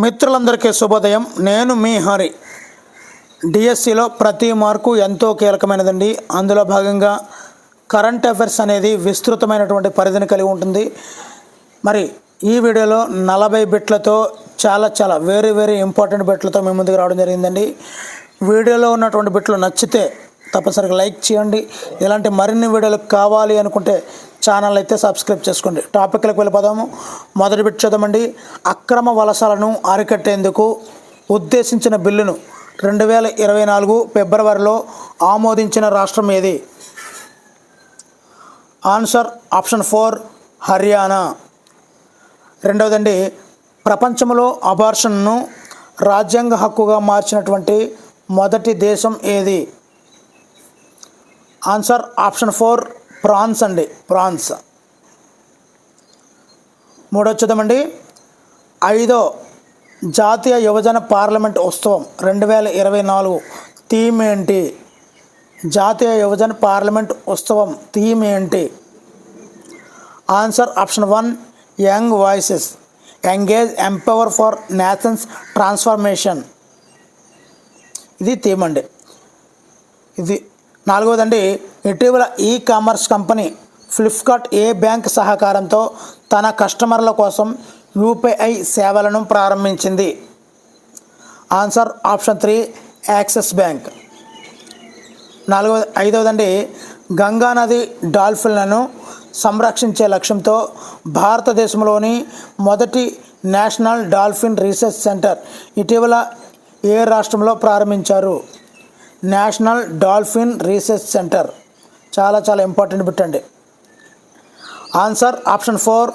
మిత్రులందరికీ శుభోదయం. నేను మీ హరి. డిఎస్సిలో ప్రతి మార్కు ఎంతో కీలకమైనదండి. అందులో భాగంగా కరెంట్ అఫైర్స్ అనేది విస్తృతమైనటువంటి పరిధిని కలిగి ఉంటుంది. మరి ఈ వీడియోలో 40 బిట్లతో చాలా వెరీ ఇంపార్టెంట్ బిట్లతో మీ ముందుకు రావడం జరిగిందండి. వీడియోలో ఉన్నటువంటి బిట్లు నచ్చితే తప్పనిసరిగా లైక్ చేయండి. ఇలాంటి మరిన్ని వీడియోలు కావాలి అనుకుంటే ఛానల్ అయితే సబ్స్క్రైబ్ చేసుకోండి. టాపిక్లకు వెళ్ళిపోదాము. మొదటి బిట్ చూద్దామండి. అక్రమ వలసలను అరికట్టేందుకు ఉద్దేశించిన బిల్లును 2024 ఫిబ్రవరిలో ఆమోదించిన రాష్ట్రం ఏది? Answer option 4 Haryana. రెండవదండి, ప్రపంచంలో అబార్షన్ను రాజ్యాంగ హక్కుగా మార్చినటువంటి మొదటి దేశం ఏది? ఆన్సర్ ఆప్షన్ 4 ఫ్రాన్స్ అండి, ఫ్రాన్స్. మూడోది చూద్దామండి. 5వ జాతీయ యువజన పార్లమెంట్ ఉత్సవం 2024 థీమ్ ఏంటి? జాతీయ యువజన పార్లమెంట్ ఉత్సవం థీమ్ ఏంటి? Answer option 1 young voices, engage, empower for nations transformation. ఇది థీమ్ అండి. ఇది నాలుగవదండి. ఇటీవల ఈ కామర్స్ కంపెనీ ఫ్లిప్కార్ట్ ఏ బ్యాంక్ సహకారంతో తన కస్టమర్ల కోసం యూపీఐ సేవలను ప్రారంభించింది? Answer option 3 Axis bank. ఐదవదండి, గంగా నది డాల్ఫిన్లను సంరక్షించే లక్ష్యంతో భారతదేశంలోని మొదటి నేషనల్ డాల్ఫిన్ రీసెర్చ్ సెంటర్ ఇటీవల ఏ రాష్ట్రంలో ప్రారంభించారు? నేషనల్ డాల్ఫిన్ రీసెర్చ్ సెంటర్ చాలా ఇంపార్టెంట్ బిట్ అండి. ఆన్సర్ ఆప్షన్ 4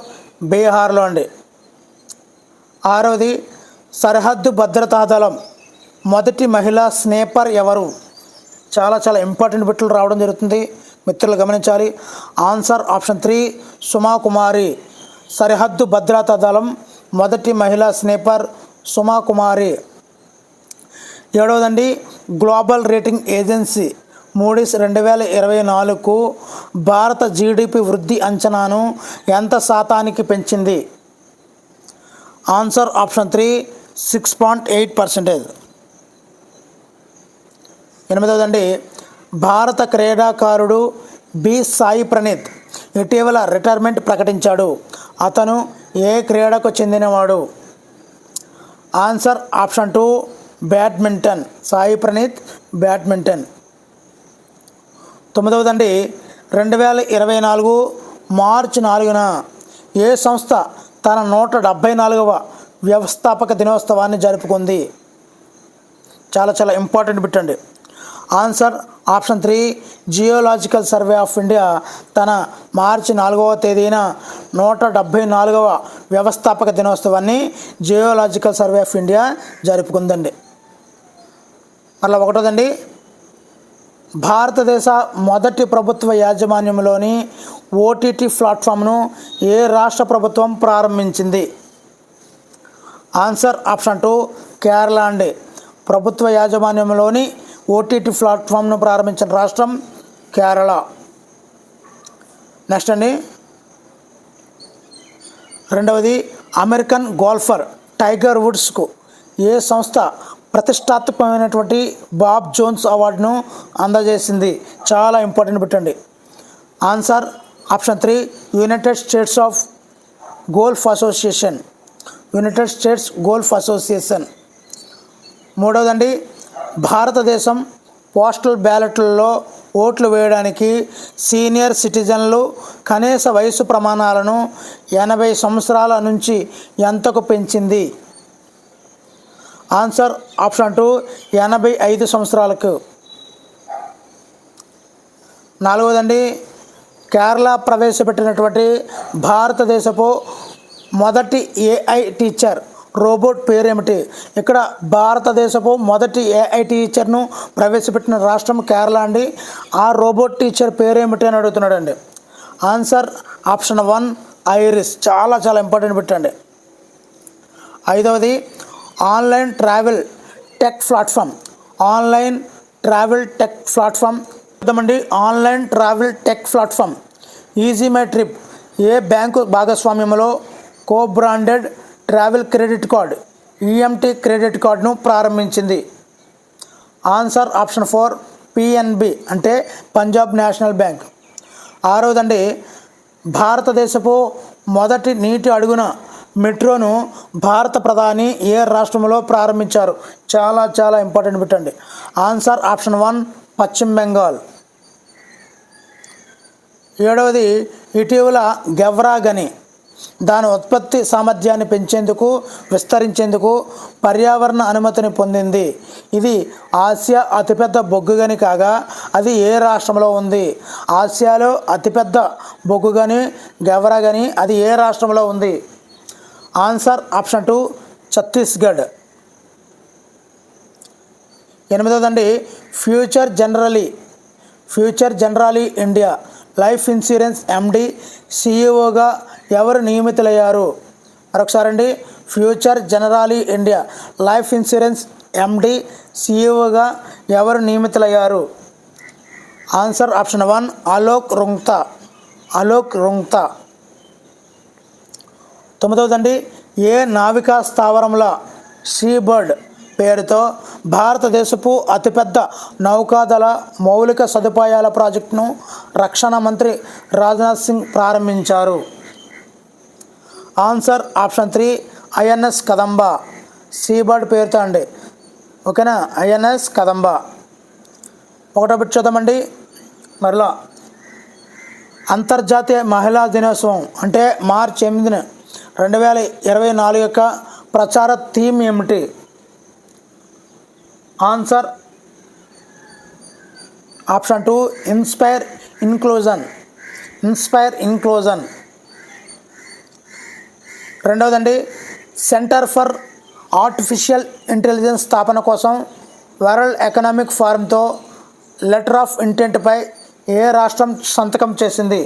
బీహార్లో అండి. ఆరవది, సరిహద్దు భద్రతా దళం మొదటి మహిళా స్నేపర్ ఎవరు? చాలా ఇంపార్టెంట్ బిట్లు రావడం జరుగుతుంది, మిత్రులు గమనించాలి. ఆన్సర్ ఆప్షన్ 3 సుమా కుమారి. సరిహద్దు భద్రతా దళం మొదటి మహిళా స్నేపర్ సుమా కుమారి. ఏడవదండి, గ్లోబల్ రేటింగ్ ఏజెన్సీ మూడీస్ 2024కు భారత జీడిపి వృద్ధి అంచనాను ఎంత శాతానికి పెంచింది? Answer option 3 6.8%. ఎనిమిదవదండి, భారత క్రీడాకారుడు బి సాయి ప్రణీత్ ఇటీవల రిటైర్మెంట్ ప్రకటించాడు. అతను ఏ క్రీడకు చెందినవాడు? Answer option 2 badminton. Sai Praneeth badminton. తొమ్మిదవదండి, 2024 మార్చి 4న ఏ సంస్థ తన 174వ వ్యవస్థాపక దినోత్సవాన్ని జరుపుకుంది? చాలా ఇంపార్టెంట్ బిట్ అండి. Answer option 3 geological survey of India తన మార్చి 4వ తేదీన 174వ వ్యవస్థాపక దినోత్సవాన్ని జియోలాజికల్ సర్వే ఆఫ్ ఇండియా జరుపుకుందండి. అలా ఒకటోదండి, భారతదేశ మొదటి ప్రభుత్వ యాజమాన్యంలోని ఓటీటీ ప్లాట్ఫామ్ను ఏ రాష్ట్ర ప్రభుత్వం ప్రారంభించింది? ఆన్సర్ ఆప్షన్ 2 కేరళ అండి. ప్రభుత్వ యాజమాన్యంలోని ఓటీటీ ప్లాట్ఫామ్ను ప్రారంభించిన రాష్ట్రం కేరళ. నెక్స్ట్ అండి, రెండవది, అమెరికన్ గోల్ఫర్ టైగర్ వుడ్స్కు ఏ సంస్థ ప్రతిష్టాత్మకమైనటువంటి బాబ్ జోన్స్ అవార్డును అందజేసింది? చాలా ఇంపార్టెంట్ పెట్టండి. Answer option 3 United States of golf association. United States golf association. మూడవదండి, భారతదేశం పోస్టల్ బ్యాలెట్లలో ఓట్లు వేయడానికి సీనియర్ సిటిజన్లు కనీస వయసు ప్రమాణాలను 80 సంవత్సరాల నుంచి ఎంతకు పెంచింది? ఆన్సర్ ఆప్షన్ 2 85 సంవత్సరాలకు. నాలుగవదండి, కేరళ ప్రవేశపెట్టినటువంటి భారతదేశపు మొదటి ఏఐ టీచర్ రోబోట్ పేరేమిటి? ఇక్కడ భారతదేశపు మొదటి ఏఐ టీచర్ను ప్రవేశపెట్టిన రాష్ట్రం కేరళ అండి. ఆ రోబోట్ టీచర్ పేరేమిటి అని అడుగుతున్నాడండి. Answer option 1 Iris. చాలా ఇంపార్టెంట్ పెట్టండి. ఐదవది, online travel tech platform. Online travel tech platform చూద్దామండి. Online travel tech platform EaseMyTrip ఏ బ్యాంకు భాగస్వామ్యంలో co branded travel credit card EMT credit కార్డును ప్రారంభించింది? ఆన్సర్ ఆప్షన్ 4 పిఎన్బి అంటే పంజాబ్ నేషనల్ బ్యాంక్. ఆరవదండి, భారతదేశపు మొదటి నీటి అడుగున మెట్రోను భారత ప్రధాని ఏ రాష్ట్రంలో ప్రారంభించారు? చాలా చాలా ఇంపార్టెంట్ పెట్టండి. ఆన్సర్ ఆప్షన్ 1 పశ్చిమ బెంగాల్. ఏడవది, ఇటీవల గెవ్రా గని దాని ఉత్పత్తి సామర్థ్యాన్ని పెంచేందుకు విస్తరించేందుకు పర్యావరణ అనుమతిని పొందింది. ఇది ఆసియా అతిపెద్ద బొగ్గు గని కాగా అది ఏ రాష్ట్రంలో ఉంది? ఆసియాలో అతిపెద్ద బొగ్గు గని గెవ్రా గని, అది ఏ రాష్ట్రంలో ఉంది? Answer option 2 Chhattisgarh. ఎనిమిదవదండి, future Generali India life insurance MD సిఇఓగా ఎవరు నియమితులయ్యారు? మరొకసారండి, future Generali India life insurance MD సిఇఓగా ఎవరు నియమితులయ్యారు? Answer option 1 Alok Rungta. తొమ్మిదవదండి, ఏ నావికా స్థావరంలో సీబర్డ్ పేరుతో భారతదేశపు అతిపెద్ద నౌకాదళ మౌలిక సదుపాయాల ప్రాజెక్టును రక్షణ మంత్రి రాజ్నాథ్ సింగ్ ప్రారంభించారు? Answer option 3 INS Kadamba. Seabird పేరుతో అండి, ఓకేనా, ఐఎన్ఎస్ కదంబ. ఒకటో బిట్ చూద్దామండి. మరలా అంతర్జాతీయ మహిళా దినోత్సవం అంటే మార్చి 8, 2024 యొక్క ప్రచార థీమ్ ఏమిటి? Answer option 2 inspire inclusion. రెండవదండి, సెంటర్ ఫర్ ఆర్టిఫిషియల్ ఇంటెలిజెన్స్ స్థాపన కోసం వరల్డ్ ఎకనామిక్ ఫోరంతో లెటర్ ఆఫ్ ఇంటెంట్పై ఏ రాష్ట్రం సంతకం చేసింది?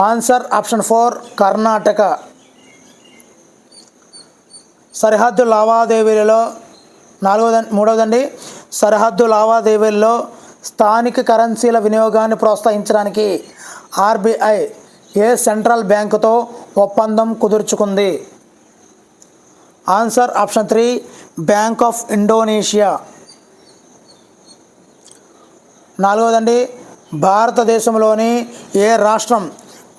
Answer option 4 Karnataka. సరిహద్దు లావాదేవీలలో మూడవదండి, సరిహద్దు లావాదేవీల్లో స్థానిక కరెన్సీల వినియోగాన్ని ప్రోత్సహించడానికి ఆర్బీఐ ఏ సెంట్రల్ బ్యాంకుతో ఒప్పందం కుదుర్చుకుంది? Answer option 3 bank of Indonesia. నాలుగవదండి, భారతదేశంలోని ఏ రాష్ట్రం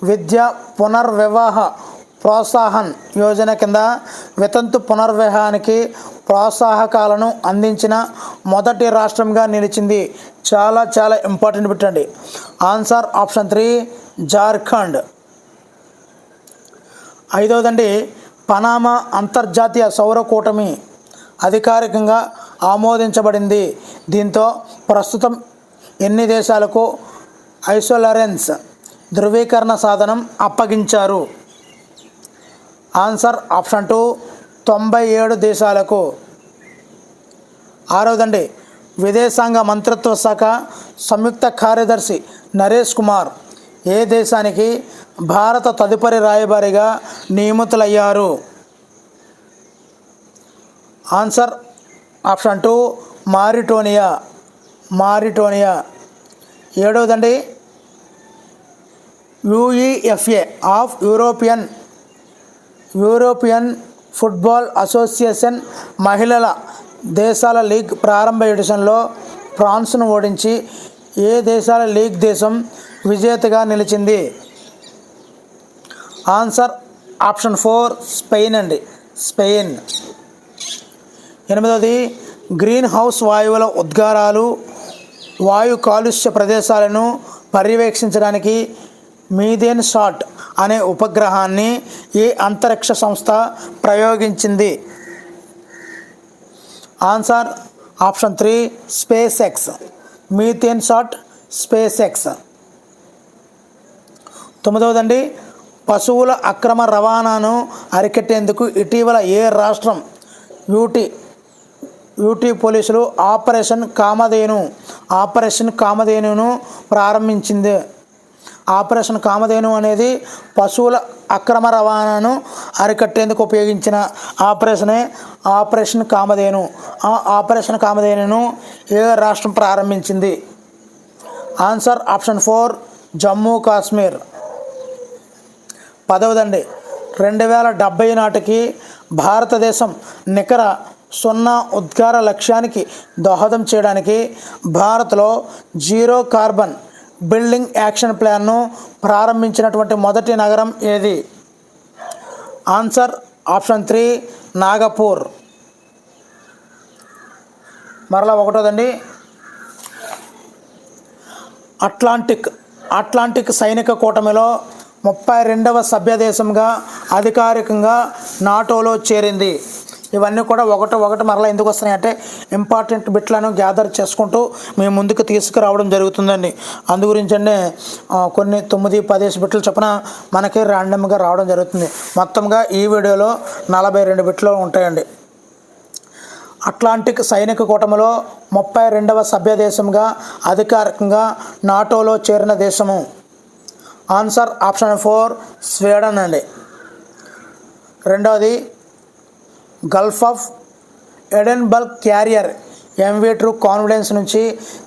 విద్యా పునర్వివాహ ప్రోత్సాహన్ యోజన కింద వితంతు పునర్వివాహానికి ప్రోత్సాహకాలను అందించిన మొదటి రాష్ట్రంగా నిలిచింది? చాలా చాలా ఇంపార్టెంట్ పెట్టండి. Answer option 3 Jharkhand. ఐదవదండి, పనామా అంతర్జాతీయ సౌర కూటమి అధికారికంగా ఆమోదించబడింది. దీంతో ప్రస్తుతం ఎన్ని దేశాలకు ఐసోలరెన్స్ ధృవీకరణ సాధనం అప్పగించారు? ఆన్సర్ ఆప్షన్ 2 97 దేశాలకు. ఆరవదండి, విదేశాంగ మంత్రిత్వ శాఖ సంయుక్త కార్యదర్శి నరేష్ కుమార్ ఏ దేశానికి భారత తదుపరి రాయబారిగా నియమితులయ్యారు? Answer option 2 Mauritania. ఏడవదండి, UEFA of European football association మహిళల దేశాల లీగ్ ప్రారంభ ఎడిషన్లో ఫ్రాన్స్ను ఓడించి ఏ దేశాల లీగ్ దేశం విజేతగా నిలిచింది? Answer option 4 Spain. ఎనిమిదవది, గ్రీన్ హౌస్ వాయువుల ఉద్గారాలు వాయు కాలుష్య ప్రదేశాలను పర్యవేక్షించడానికి మీథేన్ సాట్ అనే ఉపగ్రహాన్ని ఈ అంతరిక్ష సంస్థ ప్రయోగించింది? Answer option 3 SpaceX. MethaneSAT SpaceX. తొమ్మిదవదండి, పశువుల అక్రమ రవాణాను అరికట్టేందుకు ఇటీవల ఏ రాష్ట్రం యూటీ పోలీసులు ఆపరేషన్ కామధేనును ప్రారంభించింది? ఆపరేషన్ కామధేను అనేది పశువుల అక్రమ రవాణాను అరికట్టేందుకు ఉపయోగించిన ఆపరేషన్ కామధేను. ఆ ఆపరేషన్ కామధేనును ఏ రాష్ట్రం ప్రారంభించింది? Answer option 4 Jammu Kashmir. 10వదండి, 2070 నాటికి భారతదేశం నికర సున్నా ఉద్గార లక్ష్యానికి దోహదం చేయడానికి భారత్లో జీరో కార్బన్ బిల్డింగ్ యాక్షన్ ప్లాన్ను ప్రారంభించినటువంటి మొదటి నగరం ఏది? Answer option 3 Nagpur. మరలా ఒకటోదండి, అట్లాంటిక్ సైనిక కూటమిలో 32వ సభ్య దేశంగా అధికారికంగా నాటోలో చేరింది. ఇవన్నీ కూడా ఒకటి మరలా ఎందుకు వస్తున్నాయి అంటే ఇంపార్టెంట్ బిట్లను గ్యాదర్ చేసుకుంటూ మేము ముందుకు తీసుకురావడం జరుగుతుందండి. అందు గురించండి కొన్ని 9-10 బిట్లు చొప్పున మనకి ర్యాండమ్గా రావడం జరుగుతుంది. మొత్తంగా ఈ వీడియోలో 42 బిట్లు ఉంటాయండి. అట్లాంటిక్ సైనిక కూటమిలో 32వ సభ్య దేశంగా అధికారికంగా నాటోలో చేరిన దేశము ఆన్సర్ ఆప్షన్ 4 స్వీడన్ అండి. రెండవది, గల్ఫ్ ఆఫ్ ఎడెన్బర్గ్ క్యారియర్ ఎంవీ ట్రూ కాన్ఫిడెన్స్ నుంచి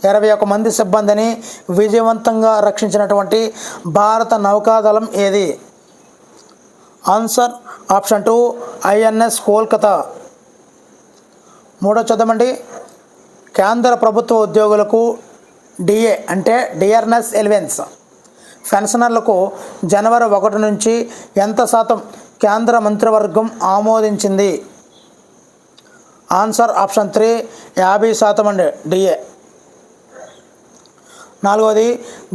21 మంది సిబ్బందిని విజయవంతంగా రక్షించినటువంటి భారత నౌకాదళం ఏది? Answer option 2 INS Kolkata. మూడో చూద్దామండి, కేంద్ర ప్రభుత్వ ఉద్యోగులకు డిఏ అంటే డియర్నెస్ ఎలివెన్స్ పెన్షనర్లకు జనవరి 1 నుంచి ఎంత శాతం కేంద్ర మంత్రివర్గం ఆమోదించింది? ఆన్సర్ ఆప్షన్ 3 50% అండి డిఏ. నాలుగవది,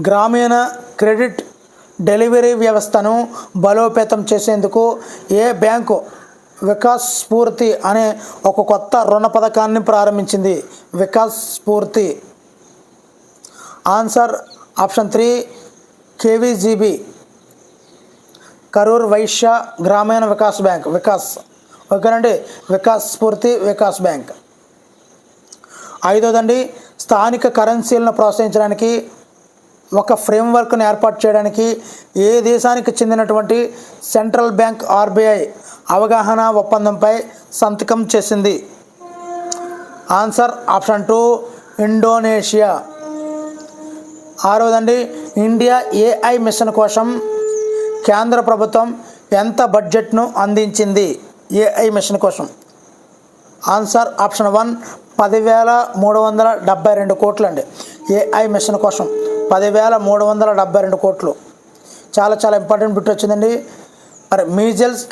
గ్రామీణ క్రెడిట్ డెలివరీ వ్యవస్థను బలోపేతం చేసేందుకు ఏ బ్యాంకు వికాస్ స్ఫూర్తి అనే ఒక కొత్త రుణ పథకాన్ని ప్రారంభించింది? వికాస్ స్ఫూర్తి. ఆన్సర్ ఆప్షన్ 3 కేవీజీబీ కరూర్ వైశ్య గ్రామీణ వికాస్ బ్యాంక్. వికాస్ ఓకేనండి, వికాస్ స్ఫూర్తి వికాస్ బ్యాంక్. ఐదోదండి, స్థానిక కరెన్సీలను ప్రోత్సహించడానికి ఒక ఫ్రేమ్వర్క్ను ఏర్పాటు చేయడానికి ఏ దేశానికి చెందినటువంటి సెంట్రల్ బ్యాంక్ ఆర్బీఐ అవగాహన ఒప్పందంపై సంతకం చేసింది? Answer option 2 Indonesia. ఆరవదండి, ఇండియా ఏఐ మిషన్ కోసం కేంద్ర ప్రభుత్వం ఎంత బడ్జెట్ను అందించింది? ఏఐ మిషన్ కోసం ఆన్సర్ ఆప్షన్ 1 10,372 కోట్లు అండి. ఏఐ మిషన్ కోసం 10,372 కోట్లు. చాలా ఇంపార్టెంట్ బిట్ వచ్చిందండి. మరి measles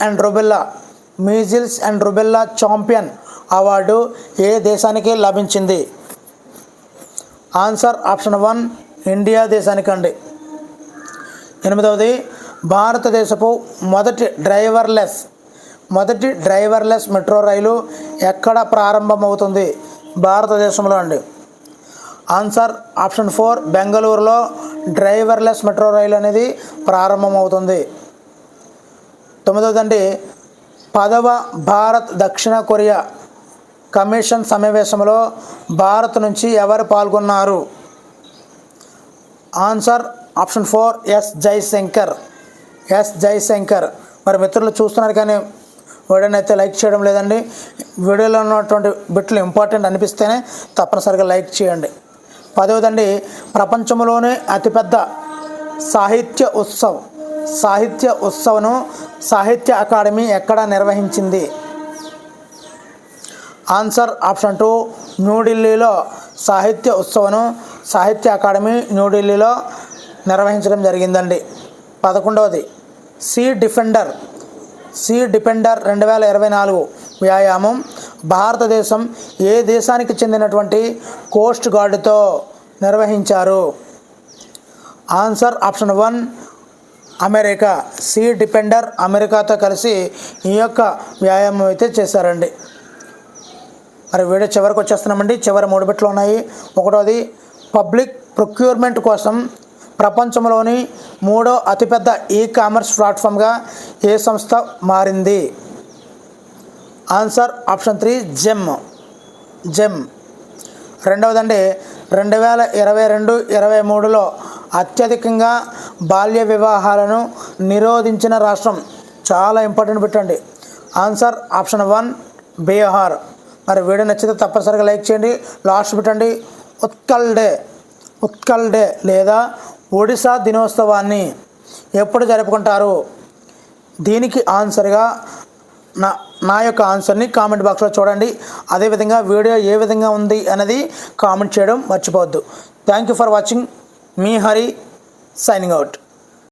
and rubella champion award ఏ దేశానికి లభించింది? ఆన్సర్ ఆప్షన్ 1 ఇండియా దేశానికి అండి. ఎనిమిదవది, భారతదేశపు మొదటి డ్రైవర్లెస్ మెట్రో రైలు ఎక్కడ ప్రారంభమవుతుంది? భారతదేశంలో అండి. ఆన్సర్ ఆప్షన్ 4 బెంగళూరులో డ్రైవర్లెస్ మెట్రో రైలు అనేది ప్రారంభమవుతుంది. తొమ్మిదవదండి, 10వ భారత్ దక్షిణ కొరియా కమిషన్ సమావేశంలో భారత్ నుంచి ఎవరు పాల్గొన్నారు? Answer option 4 S Jaishankar. మరి మిత్రులు చూస్తున్నారు కానీ వీడియోని అయితే లైక్ చేయడం లేదండి. వీడియోలో ఉన్నటువంటి బిట్లు ఇంపార్టెంట్ అనిపిస్తేనే తప్పనిసరిగా లైక్ చేయండి. 10వదండి, ప్రపంచంలోనే అతిపెద్ద సాహిత్య ఉత్సవను సాహిత్య అకాడమీ ఎక్కడ నిర్వహించింది? ఆన్సర్ ఆప్షన్ 2 న్యూఢిల్లీలో సాహిత్య ఉత్సవను సాహిత్య అకాడమీ న్యూఢిల్లీలో నిర్వహించడం జరిగిందండి. 11వది, సీ డిఫెండర్ 2024 వ్యాయామం భారతదేశం ఏ దేశానికి చెందినటువంటి కోస్ట్ గార్డుతో నిర్వహించారు? Answer option 1 America. Sea Defender అమెరికాతో కలిసి ఈ యొక్క వ్యాయామం అయితే చేశారండి. మరి వీడియో చివరికి వచ్చేస్తున్నామండి. చివరి 3 బిట్లు ఉన్నాయి. ఒకటోది, పబ్లిక్ ప్రొక్యూర్మెంట్ కోసం ప్రపంచంలోని 3వ అతిపెద్ద కామర్స్ ప్లాట్ఫామ్గా ఏ సంస్థ మారింది? Answer option 3 GeM. రెండవదండి, 2022-23లో అత్యధికంగా బాల్య వివాహాలను నిరోధించిన రాష్ట్రం? చాలా ఇంపార్టెంట్ పెట్టండి. Answer option 1 Bihar. మరి వీడియో నచ్చితే తప్పనిసరిగా లైక్ చేయండి. లాస్ట్ పెట్టండి, ఉత్కల్ డే లేదా ఒడిశా దినోత్సవాన్ని ఎప్పుడు జరుపుకుంటారు? దీనికి ఆన్సర్గా నా యొక్క ఆన్సర్ని కామెంట్ బాక్స్లో చూడండి. అదేవిధంగా వీడియో ఏ విధంగా ఉంది అనేది కామెంట్ చేయడం మర్చిపోవద్దు. Thank you for watching. Me Hari signing out.